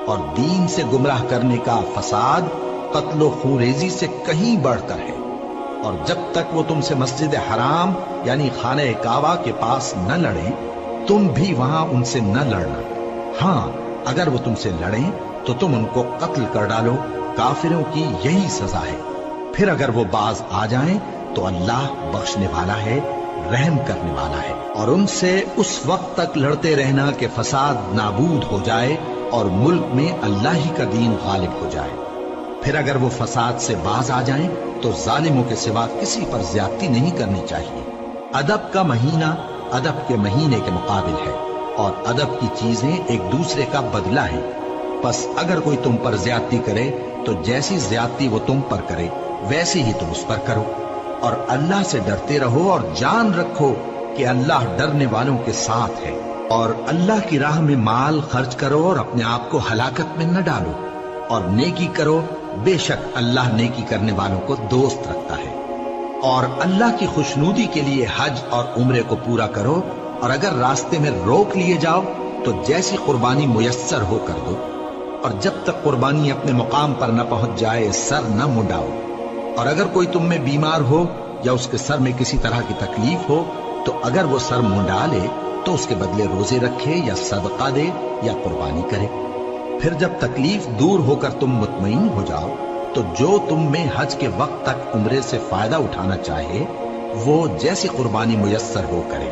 اور دین سے گمراہ کرنے کا فساد قتل و خونریزی سے کہیں بڑھ کر ہے۔ اور جب تک وہ تم سے مسجد حرام یعنی خانہ کعبہ کے پاس نہ لڑیں تم بھی وہاں ان سے نہ لڑنا۔ ہاں اگر وہ تم سے لڑیں تو تم ان کو قتل کر ڈالو، کافروں کی یہی سزا ہے۔ پھر اگر وہ باز آ جائیں تو اللہ بخشنے والا ہے، رحم کرنے والا ہے۔ اور ان سے اس وقت تک لڑتے رہنا کہ فساد نابود ہو جائے اور ملک میں اللہ ہی کا دین غالب ہو جائے۔ پھر اگر وہ فساد سے باز آ جائیں تو ظالموں کے سوا کسی پر زیادتی نہیں کرنی چاہیے۔ ادب کا مہینہ ادب کے مہینے کے مقابل ہے، اور ادب کی چیزیں ایک دوسرے کا بدلہ ہیں۔ پس اگر کوئی تم پر زیادتی کرے تو جیسی زیادتی وہ تم پر کرے ویسی ہی تم اس پر کرو، اور اللہ سے ڈرتے رہو اور جان رکھو کہ اللہ ڈرنے والوں کے ساتھ ہے۔ اور اللہ کی راہ میں مال خرچ کرو اور اپنے آپ کو ہلاکت میں نہ ڈالو، اور نیکی کرو، بے شک اللہ نیکی کرنے والوں کو دوست رکھتا ہے۔ اور اللہ کی خوشنودی کے لیے حج اور عمرے کو پورا کرو، اور اگر راستے میں روک لیے جاؤ تو جیسی قربانی میسر ہو کر دو، اور جب تک قربانی اپنے مقام پر نہ پہنچ جائے سر نہ منڈاؤ۔ اور اگر کوئی تم میں بیمار ہو یا اس کے سر میں کسی طرح کی تکلیف ہو تو اگر وہ سر منڈا لے تو اس کے بدلے روزے رکھے یا صدقہ دے یا قربانی کرے۔ پھر جب تکلیف دور ہو کر تم مطمئن ہو جاؤ تو جو تم میں حج کے وقت تک عمرے سے فائدہ اٹھانا چاہے وہ جیسی قربانی میسر ہو کرے،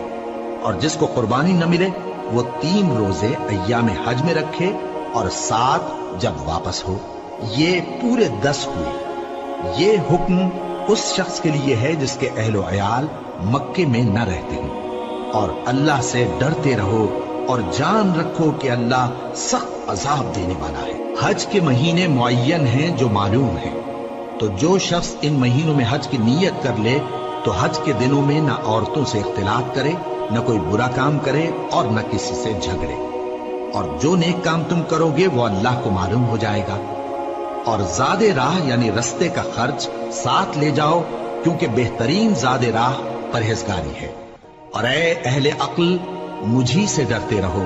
اور جس کو قربانی نہ ملے وہ 3 روزے ایام حج میں رکھے اور 7 جب واپس ہو، یہ پورے 10 ہوئے۔ یہ حکم اس شخص کے لیے ہے جس کے اہل و عیال مکے میں نہ رہتے ہوں۔ اور اللہ سے ڈرتے رہو اور جان رکھو کہ اللہ سخت عذاب دینے والا ہے۔ حج کے مہینے معین ہیں جو معلوم ہیں، تو جو شخص ان مہینوں میں حج کی نیت کر لے تو حج کے دنوں میں نہ عورتوں سے اختلاط کرے، نہ کوئی برا کام کرے اور نہ کسی سے جھگڑے۔ اور جو نیک کام تم کرو گے وہ اللہ کو معلوم ہو جائے گا۔ اور زاد راہ یعنی رستے کا خرچ ساتھ لے جاؤ، کیونکہ بہترین زاد راہ پرہیزگاری ہے۔ اور اے اہل عقل مجھی سے ڈرتے رہو،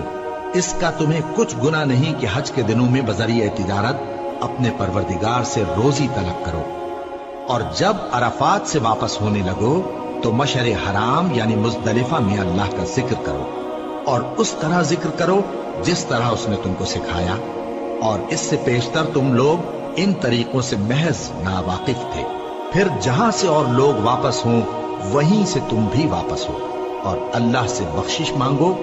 اس کا تمہیں کچھ گناہ نہیں کہ حج کے دنوں میں بذریعہ تجارت اپنے پروردگار سے روزی طلب کرو۔ اور جب عرفات سے واپس ہونے لگو تو مشعر حرام یعنی مزدلفہ میں اللہ کا ذکر کرو، اور اس طرح ذکر کرو جس طرح اس نے تم کو سکھایا، اور اس سے پیشتر تم لوگ ان طریقوں سے محض ناواقف تھے۔ پھر جہاں سے اور لوگ واپس ہوں وہیں سے تم بھی واپس ہو، اور اللہ سے بخشش مانگو،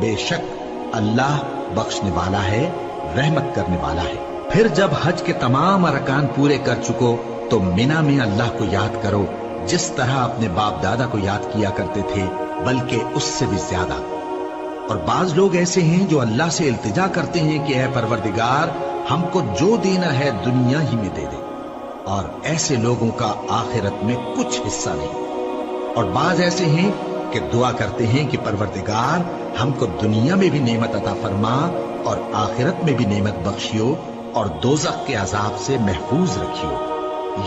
بے شک اللہ بخشنے والا ہے، رحمت کرنے والا ہے۔ پھر جب حج کے تمام ارکان پورے کر چکو تو مینا میں اللہ کو یاد کرو جس طرح اپنے باپ دادا کو یاد کیا کرتے تھے، بلکہ اس سے بھی زیادہ۔ اور بعض لوگ ایسے ہیں جو اللہ سے التجا کرتے ہیں کہ اے پروردگار ہم کو جو دینا ہے دنیا ہی میں دے دے، اور ایسے لوگوں کا آخرت میں کچھ حصہ نہیں۔ اور بعض ایسے ہیں کہ دعا کرتے ہیں کہ پروردگار ہم کو دنیا میں بھی نعمت عطا فرما اور آخرت میں بھی نعمت بخشیو اور دوزخ کے عذاب سے محفوظ رکھیو۔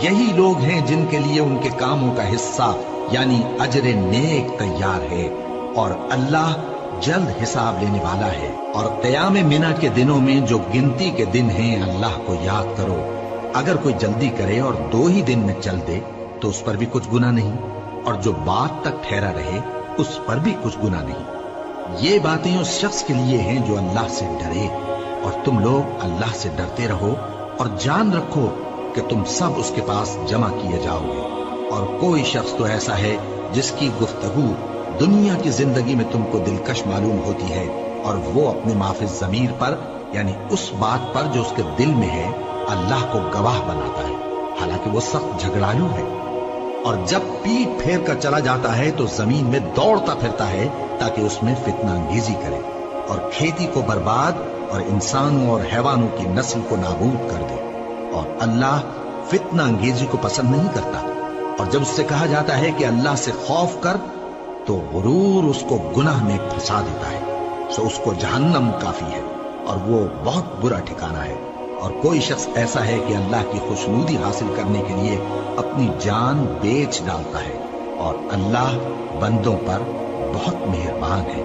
یہی لوگ ہیں جن کے لیے ان کے کاموں کا حصہ یعنی اجر نیک تیار ہے، اور اللہ جلد حساب لینے والا ہے۔ اور قیام منا کے دنوں میں جو گنتی کے دن ہیں اللہ کو یاد کرو۔ اگر کوئی جلدی کرے اور 2 ہی دن میں چل دے تو اس پر بھی کچھ گناہ نہیں، اور جو بات تک ٹھہرا رہے اس پر بھی کچھ گناہ نہیں۔ یہ باتیں اس شخص کے لیے ہیں جو اللہ سے ڈرے، اور تم لوگ اللہ سے ڈرتے رہو اور جان رکھو کہ تم سب اس کے پاس جمع کیے جاؤ گے۔ اور کوئی شخص تو ایسا ہے جس کی گفتگو دنیا کی زندگی میں تم کو دلکش معلوم ہوتی ہے، اور وہ اپنے معافی ضمیر پر یعنی اس بات پر جو اس کے دل میں ہے اللہ کو گواہ بناتا ہے، حالانکہ وہ سخت جھگڑالو ہے۔ اور جب پیٹ پھیر کر چلا جاتا ہے تو زمین میں دوڑتا پھرتا ہے تاکہ اس میں فتنہ انگیزی کرے اور کھیتی کو برباد اور انسانوں اور حیوانوں کی نسل کو نابود کر دے، اور اللہ فتنہ انگیزی کو پسند نہیں کرتا۔ اور جب اس سے کہا جاتا ہے کہ اللہ سے خوف کر تو غرور اس کو گناہ میں پھنسا دیتا ہے، سو اس کو جہنم کافی ہے اور وہ بہت برا ٹھکانہ ہے۔ اور کوئی شخص ایسا ہے کہ اللہ کی خوشنودی حاصل کرنے کے لیے اپنی جان بیچ ڈالتا ہے، اور اللہ بندوں پر بہت مہربان ہے۔